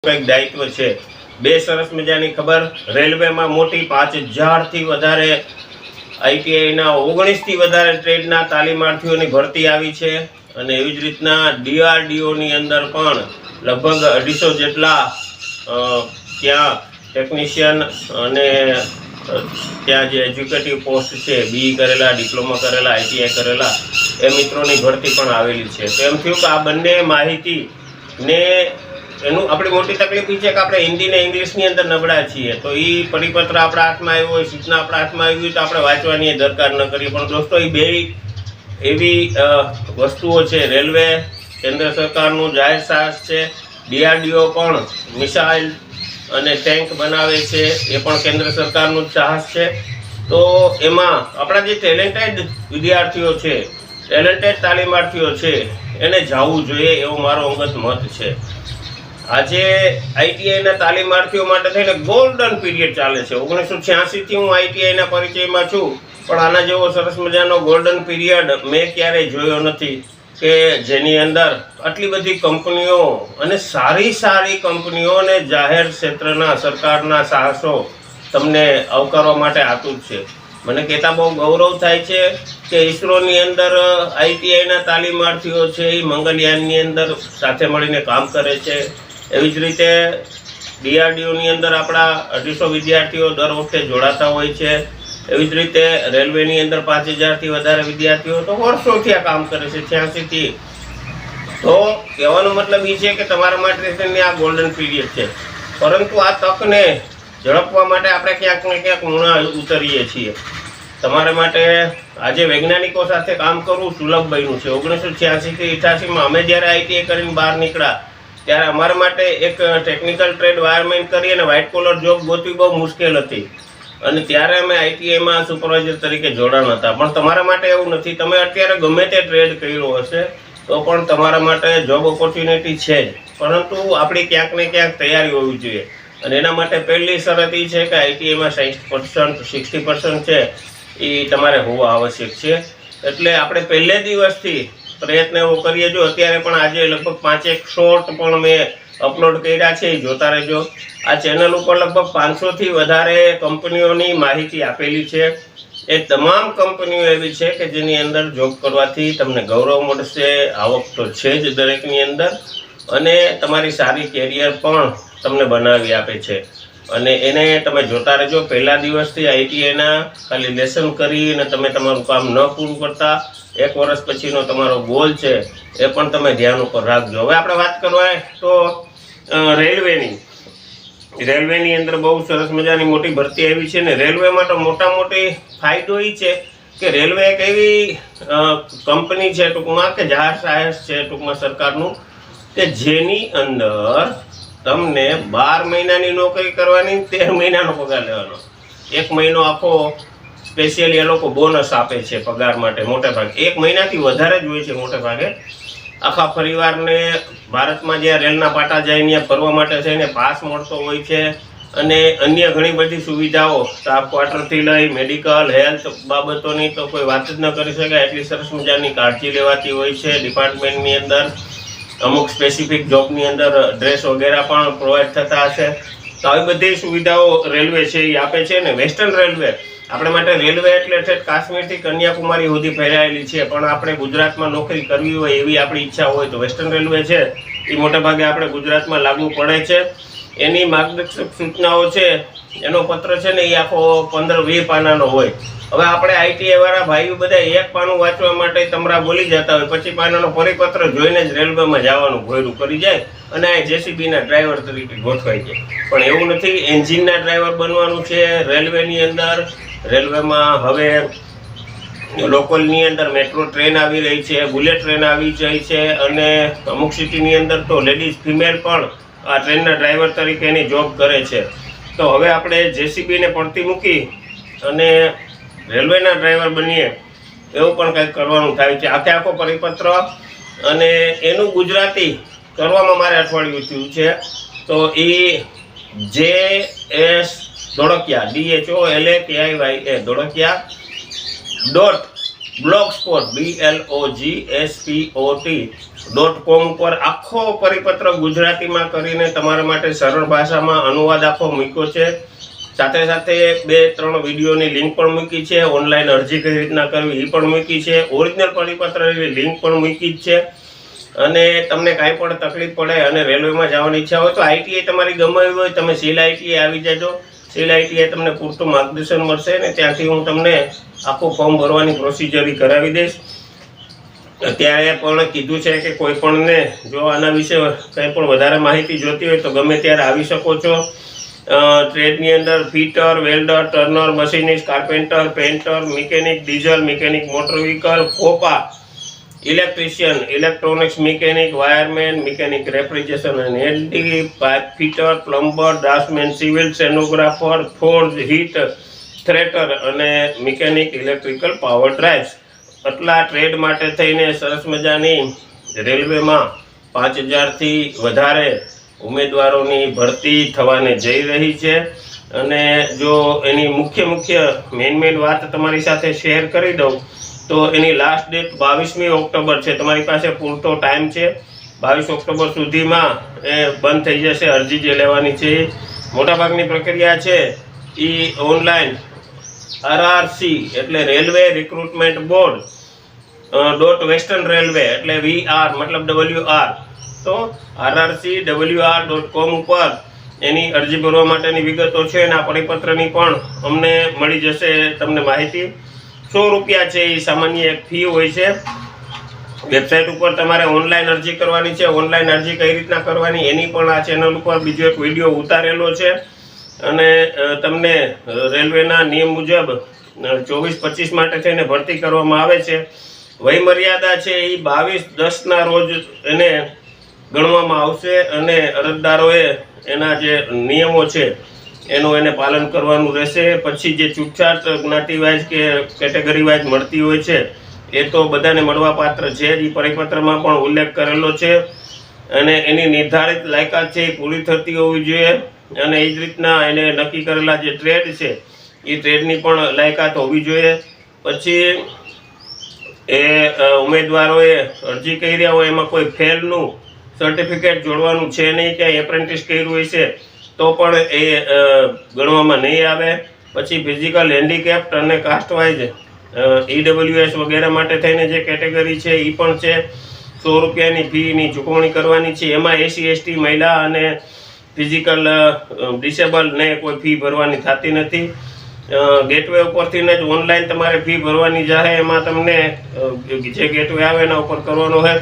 કંઈક દાયિત્વ છે। બે સરસ મજાની ખબર, રેલવેમાં મોટી 5000 થી વધારે આઈટીઆઈના 19 થી વધારે ટ્રેડના તાલીમાર્થીઓની ભરતી આવી છે અને એવી જ રીતના ડીઆરડીઓની અંદર પણ લગભગ 250 જેટલા ત્યાં ટેકનિશિયન અને ત્યાં જે એજ્યુકેટિવ પોસ્ટ છે, બી કરેલા, ડિપ્લોમા કરેલા, આઈટીઆઈ કરેલા એ મિત્રોની ભરતી પણ આવેલી છે। તો એમ થયું કે આ બંને માહિતી ને એનું આપણી મોટી તકલીફ એ છે કે આપણે હિન્દી ને ઇંગ્લિશની અંદર નબળા છીએ। તો એ પરિપત્ર આપણા હાથમાં આવ્યો હોય, સૂચના આપણા હાથમાં આવી હોય તો આપણે વાંચવાની દરકાર ન કરીએ। પણ દોસ્તો, એ બે એવી વસ્તુઓ છે। રેલવે કેન્દ્ર સરકારનું જાહેર સાહસ છે, ડીઆરડીઓ પણ મિસાઇલ અને ટેન્ક બનાવે છે, એ પણ કેન્દ્ર સરકારનું જ સાહસ છે। તો એમાં આપણા જે ટેલેન્ટેડ વિદ્યાર્થીઓ છે, ટેલેન્ટેડ તાલીમાર્થીઓ છે, એને જવું જોઈએ એવો મારો અંગત મત છે। આજે આઈટીઆઈના તાલીમાર્થીઓ માટે થઈને ગોલ્ડન પીરિયડ ચાલે છે। 1986 થી હું આઈટીઆઈના પરિચયમાં છું, પણ આના જેવો સરસ મજાનો ગોલ્ડન પીરિયડ મેં ક્યારેય જોયો નથી કે જેની અંદર આટલી બધી કંપનીઓ અને સારી સારી કંપનીઓ અને જાહેર ક્ષેત્રના સરકારના સાહસો તમને આવકારવા માટે આતુર છે। મને કહેતા બહુ ગૌરવ થાય છે કે ઈસરોની અંદર આઈટીઆઈના તાલીમાર્થીઓ છે એ મંગળયાનની અંદર સાથે મળીને કામ કરે છે। એવી જ રીતે ડીઆરડીઓની અંદર આપણા 250 વિદ્યાર્થીઓ દર વખતે જોડાતા હોય છે। એવી જ રીતે રેલવેની અંદર 5000 થી વધારે વિદ્યાર્થીઓ તો વર્ષોથી આ કામ કરે છે, 86 થી। તો કહેવાનો મતલબ એ છે કે તમારા માટે આ ગોલ્ડન પીરિયડ છે, પરંતુ આ તકને ઝડપવા માટે આપણે ક્યાંક ને ક્યાંક મૂણા ઉતરીએ છીએ। તમારા માટે આજે વૈજ્ઞાનિકો સાથે કામ કરવું સુલભ બન્યું છે। 1986 થી 88માં અમે જ્યારે આઈટીઆઈ કરીને બહાર નીકળ્યા ત્યારે અમારા માટે એક ટેકનિકલ ટ્રેડ વાયરમેન કરી અને વ્હાઇટ કોલર જોબ ગોતવી બહુ મુશ્કેલ હતી અને ત્યારે અમે આઈટીઆઈમાં સુપરવાઇઝર તરીકે જોડાણ હતા। પણ તમારા માટે એવું નથી। તમે અત્યારે ગમે તે ટ્રેડ કર્યો હશે તો પણ તમારા માટે જોબ ઓપોર્ચ્યુનિટી છે જ, પરંતુ આપણી ક્યાંક ને ક્યાંક તૈયારી હોવી જોઈએ અને એના માટે પહેલી શરત એ છે કે આઈટીઆઈમાં 60% છે એ તમારે હોવા આવશ્યક છે। એટલે આપણે પહેલે દિવસથી પ્રયત્ન એવો કરીએ। જો અત્યારે પણ આજે લગભગ 5 શોર્ટ પણ મેં અપલોડ કર્યા છે, એ જોતા રહેજો। આ ચેનલ ઉપર લગભગ 500 થી વધારે કંપનીઓની માહિતી આપેલી છે। એ તમામ કંપનીઓ એવી છે કે જેની અંદર જોબ કરવાથી તમને ગૌરવ મળશે, આવક તો છે જ દરેકની અંદર, અને તમારી સારી કેરિયર પણ તમને બનાવી આપે છે અને એને તમે જોતા રહેજો। પહેલા દિવસથી આઈટીઆઈના ખાલી લેસન કરી અને તમે તમારું કામ ન પૂરું કરતા 1 વર્ષ પછીનો તમારો ગોલ છે એ પણ તમે ધ્યાન ઉપર રાખજો। હવે આપણે વાત કરવા તો રેલવેની અંદર બહુ સરસ મજાની મોટી ભરતી આવી છે ને રેલવે માટે મોટી ફાયદો એ છે કે રેલવે એક એવી કંપની છે ટૂંકમાં કે જાહેર સાહસ છે ટૂંકમાં સરકારનું, કે જેની અંદર તમને 12 મહિનાની નોકરી કરવાની, 13 મહિનાનો પગાર લેવાનો। 1 મહિનો આખો સ્પેશિયલી એ લોકો બોનસ આપે છે પગાર માટે મોટે ભાગે, 1 મહિનાથી વધારે જ હોય છે મોટે ભાગે। આખા પરિવારને ભારતમાં જ્યાં રેલના પાટા જાય ત્યાં ફરવા માટે થઈને પાસ મળતો હોય છે અને અન્ય ઘણી બધી સુવિધાઓ સ્ટાફ ક્વાર્ટરથી લઈ મેડિકલ હેલ્થ બાબતોની તો કોઈ વાત જ ન કરી શકાય। એટલી સરસ મજાની કાળજી લેવાતી હોય છે ડિપાર્ટમેન્ટની અંદર। અમુક સ્પેસિફિક જોબની અંદર ડ્રેસ વગેરે પણ પ્રોવાઈડ થતા હશે। તો આવી બધી સુવિધાઓ રેલવે છે એ આપે છે ને વેસ્ટર્ન રેલવે આપણે માટે રેલવે એટલે કાશ્મીરથી કન્યાકુમારી સુધી ફેલાયેલી છે, પણ આપણે ગુજરાતમાં નોકરી કરવી હોય એવી આપણી ઈચ્છા હોય તો વેસ્ટર્ન રેલવે છે એ મોટાભાગે આપણે ગુજરાતમાં લાગુ પડે છે। એની માર્ગદર્શક સૂચનાઓ છે, એનો પત્ર છે ને એ આખો 15-20 પાનાનો હોય। હવે આપણે આઈટીઆઈ વાળા ભાઈઓ બધા 1 પાનું વાંચવા માટે તમરા બોલી જતા હોય, પછી પાનાનો પરિપત્ર જોઈને જ રેલવેમાં જવાનું ઘોયરું કરી જાય અને આ જેસીબીના ડ્રાઈવર તરીકે ગોઠવાઈ જાય। પણ એવું નથી, એન્જિનના ડ્રાઈવર બનવાનું છે રેલવેની અંદર। રેલવેમાં હવે લોકલની અંદર મેટ્રો ટ્રેન આવી રહી છે, બુલેટ ટ્રેન આવી જાય છે અને અમુક સિટીની અંદર તો લેડીઝ ફિમેલ પણ આ ટ્રેનના ડ્રાઈવર તરીકે એની જોબ કરે છે। તો હવે આપણે જેસીબીને પડતી મૂકી અને રેલવેના ડ્રાઈવર બનીએ એવું પણ કંઈક કરવાનું થાય છે। આખો પરિપત્ર અને એનું ગુજરાતી કરવામાં મારે અઠવાડિયું થયું છે। તો એ JS Dholakia DHOLAKIYA .blogspot BLOGSPOT .com ઉપર આખો પરિપત્ર ગુજરાતીમાં કરીને તમારા માટે સરળ ભાષામાં અનુવાદ આખો મૂક્યો છે. સાથે સાથે 2-3 વિડીયોની લિંક પણ મૂકી છે. ઓનલાઈન અરજી કઈ રીતના કરવી એ પણ મૂકી છે. ઓરિજિનલ પરિપત્રની લિંક પણ મૂકી જ છે. અને તમને કાંઈ પણ તકલીફ પડે અને રેલવેમાં જવાની ઈચ્છા હોય તો આઈટીઆઈ તમારી ગમાવી હોય, તમે સિલ આઈટીઆઈ આવી જજો. સિલ આઈટીઆઈ તમને પૂરતું માર્ગદર્શન મળશે ને ત્યાંથી હું તમને આખું ફોર્મ ભરવાની પ્રોસિજર કરાવી દઈશ. અત્યારે પણ કીધું છે કે કોઈ પણને જો આના વિશે કંઈ પણ વધારે માહિતી જોતી હોય તો ગમે ત્યારે આવી શકો છો. ટ્રેડની અંદર fitter, welder, turner, machinist, carpenter, painter, mechanic, diesel mechanic, motor vehicle, COPA, electrician, electronics mechanic, wireman, mechanic refrigeration અને L D, pipe fitter, plumber, draftsman, civil, stenographer, forge, heat treater અને મિકેનિક ઇલેક્ટ્રિકલ પાવર ડ્રાઇવ્સ. આટલા trade માટે થઈને સરસ મજાની રેલવેમાં 5000થી વધારે ઉમેદવારોની ભરતી થવાને જઈ રહી છે. અને જો એની મુખ્ય મેન વાત તમારી સાથે શેર કરી દઉં તો એની લાસ્ટ ડેટ 22મી ઓક્ટોબર છે. તમારી પાસે પૂરતો ટાઈમ છે. 22 ઓક્ટોબર સુધીમાં એ બંધ થઈ જશે. અરજી જે લેવાની છે મોટાભાગની પ્રક્રિયા છે એ ઓનલાઈન RRC એટલે railway recruitment board .western railway એટલે VR મતલબ WR તો rrcwr.com ઉપર એની અરજી ભરવા માટેની વિગતો છે અને આ પરિપત્રની પણ અમને મળી જશે તમને માહિતી. 100 રૂપિયા છે એ સામાન્ય એક ફી હોય છે. વેબસાઇટ ઉપર તમારે ઓનલાઈન અરજી કરવાની છે. ઓનલાઈન અરજી કઈ રીતના કરવાની એની પણ આ ચેનલ ઉપર બીજો એક વિડીયો ઉતારેલો છે. અને તમને રેલવેના નિયમ મુજબ 24-25 માટે થઈને ભરતી કરવામાં આવે છે. વય મર્યાદા છે એ 22/10ના રોજ એને ગણવામાં આવશે અને અરજદારોએ એના જે નિયમો છે એનું એને પાલન કરવાનું રહેશે. પછી જે છૂટછાટ જ્ઞાતિ વાઇઝ કે કેટેગરી વાઇઝ મળતી હોય છે એ તો બધાને મળવા પાત્ર છે જ. એ પરિપત્રમાં પણ ઉલ્લેખ કરેલો છે. અને એની નિર્ધારિત લાયકાત છે એ પૂરી થતી હોવી જોઈએ. અને એ જ રીતના એને નક્કી કરેલા જે ટ્રેડ છે એ ટ્રેડની પણ લાયકાત હોવી જોઈએ. પછી એ ઉમેદવારોએ અરજી કરી રહ્યા હોય એમાં કોઈ ફેલનું સર્ટિફિકેટ જોડવાનું છે નહીં, ક્યાંય એપ્રેન્ટિસ કર્યું હોય છે તો પણ એ ગણવામાં નહીં આવે. પછી ફિઝિકલ હેન્ડીકેપ્ટ અને કાસ્ટ વાઇઝ EWS વગેરે માટે થઈને જે કેટેગરી છે એ પણ છે. 100 રૂપિયાની ફીની ચૂકવણી કરવાની છે. એમાં SC/ST મહિલા અને ફિઝિકલ ડિસેબલને કોઈ ફી ભરવાની થતી નથી. ગેટવે ઉપરથી જ ઓનલાઈન તમારે ફી ભરવાની જાહે. એમાં તમને જે ગેટવે આવે એના ઉપર કરવાનો છે.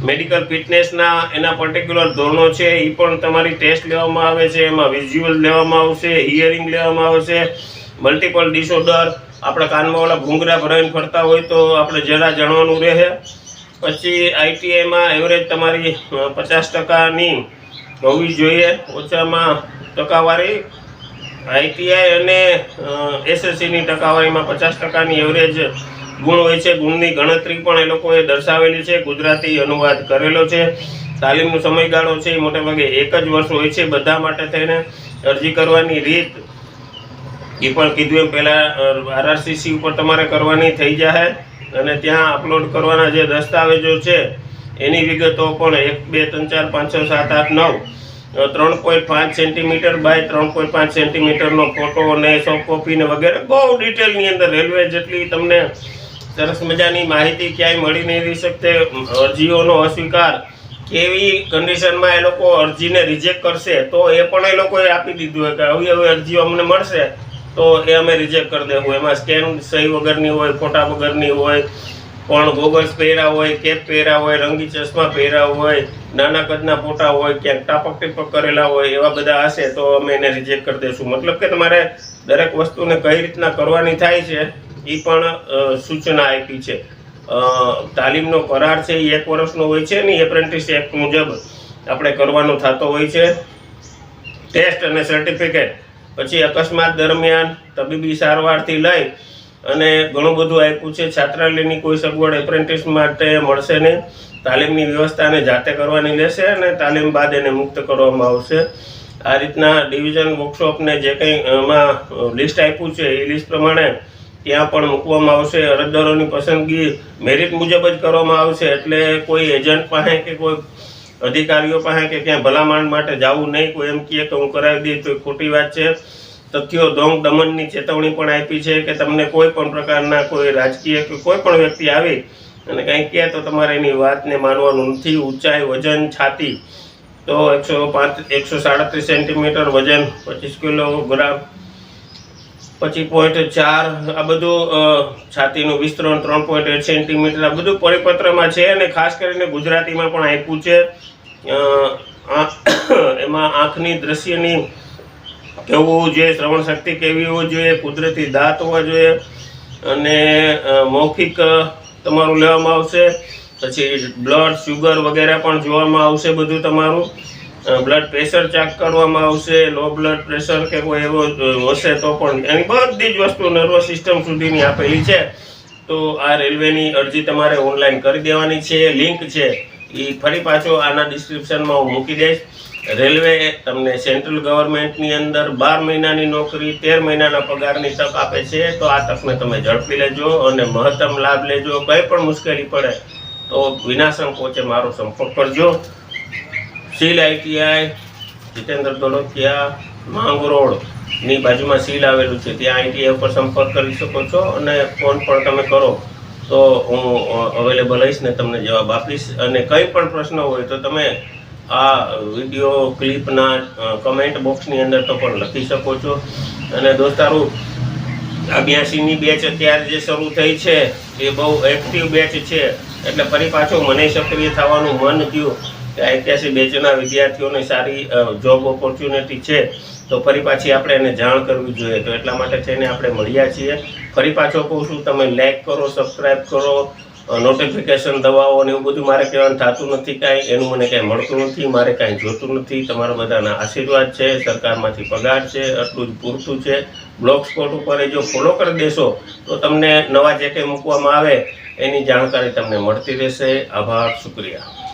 મેડિકલ ફિટનેસના એના પર્ટિક્યુલર ધોરણો છે એ પણ તમારી ટેસ્ટ લેવામાં આવે છે. એમાં વિઝ્યુઅલ લેવામાં આવશે, હિયરિંગ લેવામાં આવશે, મલ્ટિપલ ડિસઓર્ડર, આપણે કાનમાં ઓલા ભૂંગરા ભરાઈને ફરતા હોય તો આપણે જરા જાણવાનું રહે. પછી આઈટીઆઈમાં એવરેજ તમારી 50%ની હોવી જોઈએ ઓછામાં ટકાવારી. આઈટીઆઈ અને SSCની ટકાવારીમાં 50%ની એવરેજ ગુણ હોય છે. ગુણની ગણતરી પણ એ લોકોએ દર્શાવેલી છે. ગુજરાતી અનુવાદ કરેલો છે. તાલીમનો સમયગાળો છે એ મોટેભાગે 1 જ વર્ષ હોય છે બધા માટે થઈને. અરજી કરવાની રીત એ પણ કીધું એમ પહેલાં RRCC ઉપર તમારે કરવાની થઈ જાય. અને ત્યાં અપલોડ કરવાના જે દસ્તાવેજો છે એની વિગતો પણ 1, 2, 3, 4, 5, 6, 7, 8, 9 3.5 સેન્ટીમીટર બાય 3.5 સેન્ટીમીટરનો ફોટો અને સોફ્ટ કોપી ને વગેરે બહુ ડિટેલની અંદર રેલવે જેટલી તમને સરસ મજાની માહિતી ક્યાંય મળી નહીં રહી શકતે. અરજીઓનો અસ્વીકાર કેવી કન્ડિશનમાં એ લોકો અરજીને રિજેક્ટ કરશે તો એ પણ એ લોકોએ આપી દીધું હોય કે આવી અરજીઓ અમને મળશે તો એ અમે રિજેક્ટ કરી દેવું. એમાં સ્કેન સહી વગરની હોય, ફોટા વગરની હોય, પણ ગોગલ્સ પહેર્યા હોય, કેપ પહેર્યા હોય, રંગી ચશ્મા પહેર્યા હોય, નાના કદના ફોટા હોય, ક્યાંક ટાપક ટીપક કરેલા હોય, એવા બધા હશે તો અમે એને રિજેક્ટ કરી દઈશું. મતલબ કે તમારે દરેક વસ્તુને કઈ રીતના કરવાની થાય છે એ પણ સૂચના આપી છે. તાલીમનો કરાર છે એ 1 વર્ષનો હોય છે ને એપ્રેન્ટિસ એક્ટ મુજબ આપણે કરવાનો થતો હોય છે. ટેસ્ટ અને સર્ટિફિકેટ પછી અકસ્માત દરમિયાન તબીબી સારવારથી લઈ અને ઘણું બધું આપ્યું છે. છાત્રાલયની કોઈ સગવડ એપ્રેન્ટિસ માટે મળશે નહીં. તાલીમની વ્યવસ્થાને જાતે કરવાની રહેશે અને તાલીમ બાદ એને મુક્ત કરવામાં આવશે. આ રીતના ડિવિઝન વર્કશોપને જે કંઈ એમાં લિસ્ટ આપ્યું છે એ લિસ્ટ પ્રમાણે ત્યાં પણ મૂકવામાં આવશે. અરજદારોની પસંદગી મેરિટ મુજબ જ કરવામાં આવશે, એટલે કોઈ એજન્ટ પાસે કે કોઈ અધિકારીઓ પાસે કે ક્યાં ભલામણ માટે જવું નહીં. કોઈ એમ કહે કે હું કરાવી દઈશ તો એ ખોટી વાત છે. તથ્યો દોંગ દમનની ચેતવણી પણ આપી છે કે તમને કોઈ પણ પ્રકારના કોઈ રાજકીય કે કોઈ પણ વ્યક્તિ આવી અને કંઈ કહે તો તમારે એની વાતને માનવાનું નથી. ઊંચાઈ, વજન, છાતી તો 137 સેન્ટીમીટર, વજન 25 કિલોગ્રામ, 25.4 આ બધું, છાતીનું વિસ્તરણ 3.8 સેન્ટીમીટર, આ બધું પરિપત્રમાં છે. અને ખાસ કરીને ગુજરાતીમાં પણ આપ્યું છે. એમાં આંખની દ્રશ્યની કેવું હોવું જોઈએ, શ્રવણ શક્તિ કેવી હોવી જોઈએ, કુદરતી દાંત હોવા જોઈએ, અને મૌખિક તમારું લેવામાં આવશે. પછી બ્લડ, શુગર વગેરે પણ જોવામાં આવશે. બધું તમારું બ્લડ પ્રેશર ચેક કરવામાં આવશે. લો બ્લડ પ્રેશર કે કોઈ એવો હશે તો પણ એની બધી જ વસ્તુ નર્વસ સિસ્ટમ સુધીની આપેલી છે. તો આ રેલવેની અરજી તમારે ઓનલાઈન કરી દેવાની છે. લિંક છે એ ફરી પાછો આના ડિસ્ક્રિપ્શનમાં હું મૂકી દઈશ. રેલવે તમને સેન્ટ્રલ ગવર્મેન્ટની અંદર 12 મહિનાની નોકરી, 13 મહિનાના પગારની તક આપે છે. તો આ તકને તમે ઝડપી લેજો અને મહત્તમ લાભ લેજો. કંઈ પણ મુશ્કેલી પડે તો વિના સંકોચે મારો સંપર્ક કરજો. સીલ ITI જીતેન્દ્ર દોલતિયા, માંગરોળની બાજુમાં સીલ આવેલું છે, ત્યાં ITI ઉપર સંપર્ક કરી શકો છો. અને ફોન પણ તમે કરો તો હું અવેલેબલ રહીશ ને તમને જવાબ આપીશ. અને કંઈ પણ પ્રશ્ન હોય તો તમે આ વિડીયો ક્લિપના કમેન્ટ બોક્સની અંદર તો પણ લખી શકો છો. અને દોસ્તારો, આ 82ની બેચ અત્યારે જે શરૂ થઈ છે એ બહુ એક્ટિવ બેચ છે. એટલે ફરી પાછું મને સક્રિય થવાનું મન થયું કે 81 બેચના વિદ્યાર્થીઓને સારી જોબ ઓપોર્ચ્યુનિટી છે, તો ફરી પાછી આપણે એને જાણ કરવી જોઈએ. તો એટલા માટે થઈને આપણે મળ્યા છીએ. ફરી પાછો કહું છું, તમે લાઈક કરો, સબસ્ક્રાઈબ કરો, નોટિફિકેશન દબાવો ને એવું બધું મારે કહેવાનું થતું નથી. કાંઈ એનું મને કાંઈ મળતું નથી, મારે કાંઈ જોતું નથી. તમારા બધાના આશીર્વાદ છે, સરકારમાંથી પગાર છે, આટલું જ પૂરતું છે. બ્લોગ સ્પોટ ઉપર જો ફોલો કરી દેશો તો તમને નવા જે કંઈ મૂકવામાં આવે એની જાણકારી તમને મળતી રહેશે. આભાર, શુક્રિયા.